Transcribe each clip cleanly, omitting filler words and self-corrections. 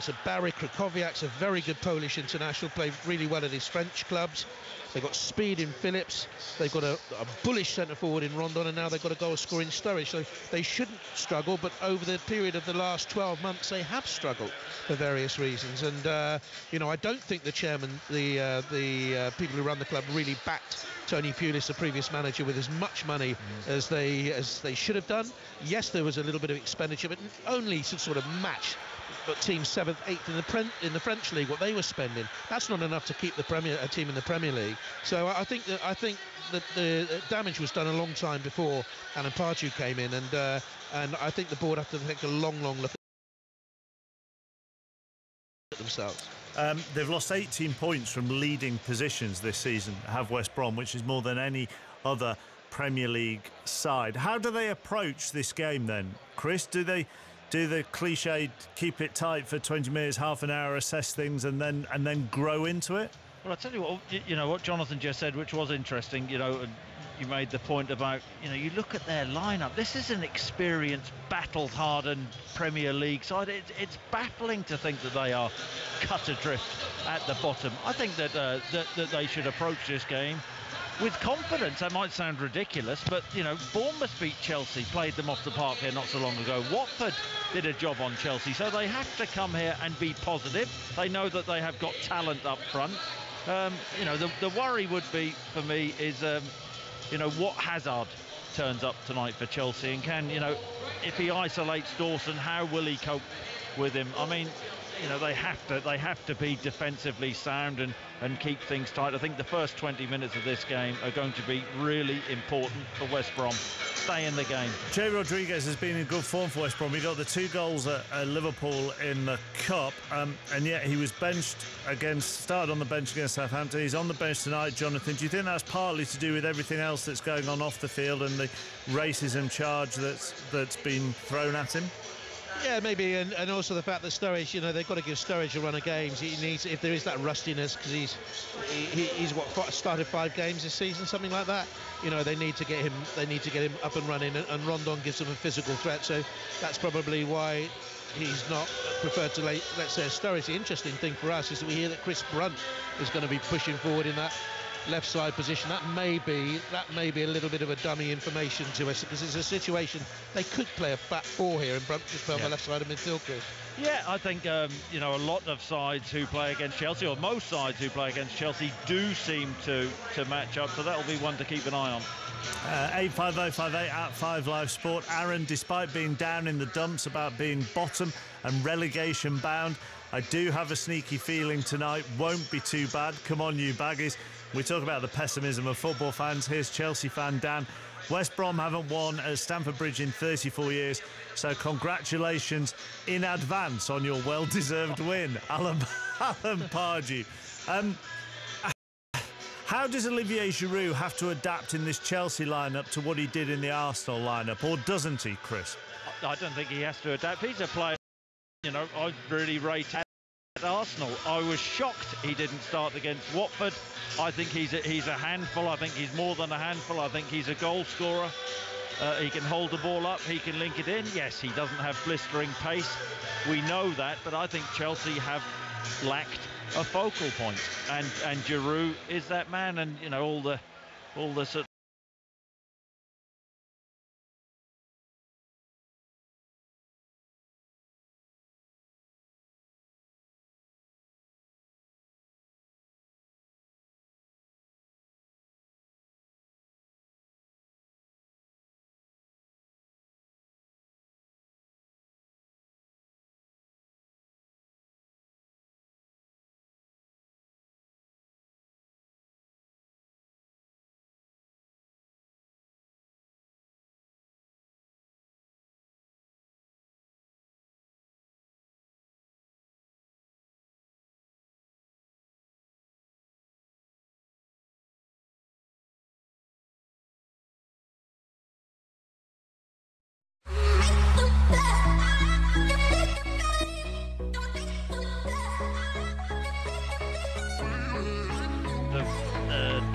So Barry Krakowiak's a very good Polish international, played really well at his French clubs. They've got speed in Phillips, they've got a bullish centre-forward in Rondon, and now they've got a goal-scoring Sturridge. So they shouldn't struggle, but over the period of the last 12 months, they have struggled for various reasons. And, you know, I don't think the chairman, the people who run the club really backed Tony Pulis, the previous manager, with as much money as they should have done. Yes, there was a little bit of expenditure, but only to sort of match but team 7th, 8th in the French league, what they were spending. That's not enough to keep a team in the Premier League. So I think that the damage was done a long time before Alan Pardew came in, and I think the board have to take a long look at themselves. They've lost 18 points from leading positions this season, have West Brom, which is more than any other Premier League side. How do they approach this game then, Chris? Do the cliched keep it tight for 20 minutes, half an hour, assess things, and then grow into it? Well, I'll tell you what, you know, what Jonathan just said, which was interesting, you know, and you made the point about, you know, you look at their lineup. This is an experienced, battle-hardened Premier League side. It's baffling to think that they are cut adrift at the bottom. I think that they should approach this game with confidence. That might sound ridiculous, but, you know, Bournemouth beat Chelsea, played them off the park here not so long ago. Watford did a job on Chelsea, so they have to come here and be positive. They know that they have got talent up front. You know, the worry would be, for me, is, you know, what Hazard turns up tonight for Chelsea, and can, you know, if he isolates Dawson, how will he cope with him? I mean, you know, they have to be defensively sound and keep things tight. I think the first 20 minutes of this game are going to be really important for West Brom. Stay in the game. Jay Rodriguez has been in good form for West Brom. He got the 2 goals at Liverpool in the Cup, and yet he was started on the bench against Southampton. He's on the bench tonight, Jonathan. Do you think that's partly to do with everything else that's going on off the field and the racism charge that's been thrown at him? Yeah, maybe, and also the fact that Sturridge, you know, they've got to give Sturridge a run of games. He needs, if there is that rustiness, because he's started 5 games this season, something like that. You know, they need to get him up and running, and Rondon gives them a physical threat. So that's probably why he's not preferred to let's say Sturridge. The interesting thing for us is that we hear that Chris Brunt is going to be pushing forward in that left side position. That may be a little bit of a dummy information to us, because it's a situation they could play a back 4 here and Brunt just play on the left side of midfield, Chris. Yeah, I think you know, a lot of sides who play against Chelsea, or most sides who play against Chelsea, do seem to match up, so that'll be one to keep an eye on. 85058 at 5 Live Sport. Aaron, despite being down in the dumps about being bottom and relegation bound, I do have a sneaky feeling tonight won't be too bad. Come on, you baggies. We talk about the pessimism of football fans. Here's Chelsea fan Dan. West Brom haven't won at Stamford Bridge in 34 years, so congratulations in advance on your well-deserved win, Alan Pardew. How does Olivier Giroud have to adapt in this Chelsea lineup to what he did in the Arsenal lineup, or doesn't he, Chris? I don't think he has to adapt. He's a player, you know, I really rate at Arsenal. I was shocked he didn't start against Watford. I think he's a handful. I think he's more than a handful. I think he's a goal scorer. He can hold the ball up. He can link it in. Yes, he doesn't have blistering pace. We know that, but I think Chelsea have lacked a focal point, and Giroud is that man. And, you know, all the sort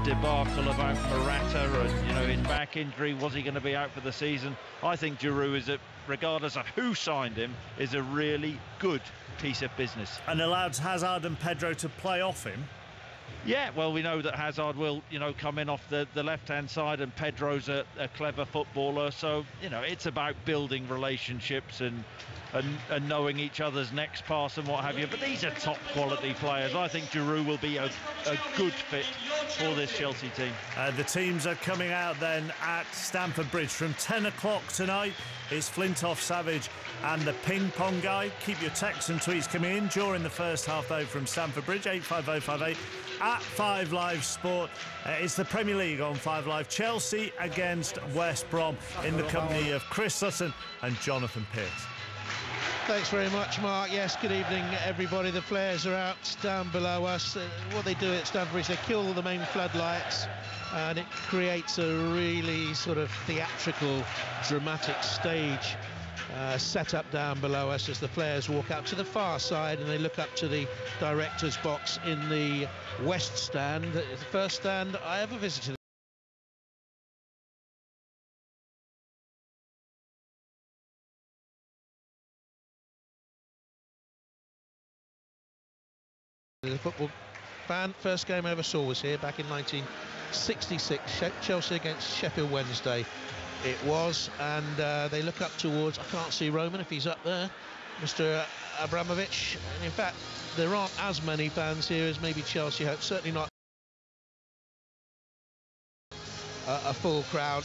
debacle about Morata and, you know, his back injury. Was he going to be out for the season? I think Giroud is regardless of who signed him, is a really good piece of business. And allows Hazard and Pedro to play off him. Yeah, well, we know that Hazard will, come in off the left-hand side, and Pedro's a clever footballer. So, it's about building relationships and knowing each other's next pass and what have you. But these are top-quality players. I think Giroud will be a good fit for this Chelsea team. The teams are coming out then at Stamford Bridge from 10 o'clock tonight. It's Flintoff Savage and the Ping Pong Guy. Keep your texts and tweets coming in during the first half, though, from Stamford Bridge, 85058 at 5 Live Sport. It's the Premier League on 5 Live. Chelsea against West Brom in the company of Chris Sutton and Jonathan Pearce. Thanks very much, Mark. Yes, good evening, everybody. The flares are out down below us. What they do at Stamford Bridge, they kill the main floodlights, and it creates a really sort of theatrical, dramatic stage set up down below us as the players walk out to the far side and they look up to the director's box in the West Stand. The first stand I ever visited. The football fan, first game I ever saw was here back in 1966, Chelsea against Sheffield Wednesday it was, and they look up towards, I can't see Roman if he's up there, Mr. Abramovich, and in fact there aren't as many fans here as maybe Chelsea hoped, certainly not a full crowd,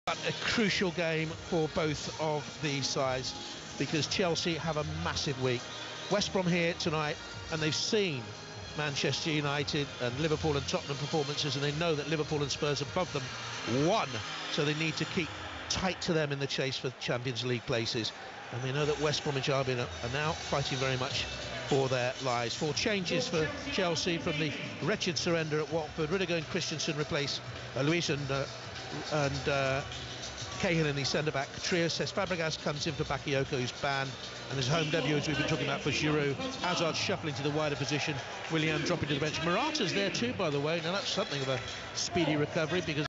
but a crucial game for both of these sides because Chelsea have a massive week. West Brom here tonight, and they've seen Manchester United and Liverpool and Tottenham performances, and they know that Liverpool and Spurs above them won, so they need to keep tight to them in the chase for Champions League places. And we know that West Bromwich Albion are now fighting very much for their lives. 4 changes for Chelsea from the wretched surrender at Watford. Rudiger and Christensen replace Luis and Cahill in the centre-back. Trio says Fabregas comes in for Bakayoko, who's banned, and his home debut, as we've been talking about, for Giroud. Hazard shuffling to the wider position. Willian dropping to the bench. Morata's there too, by the way. Now that's something of a speedy recovery because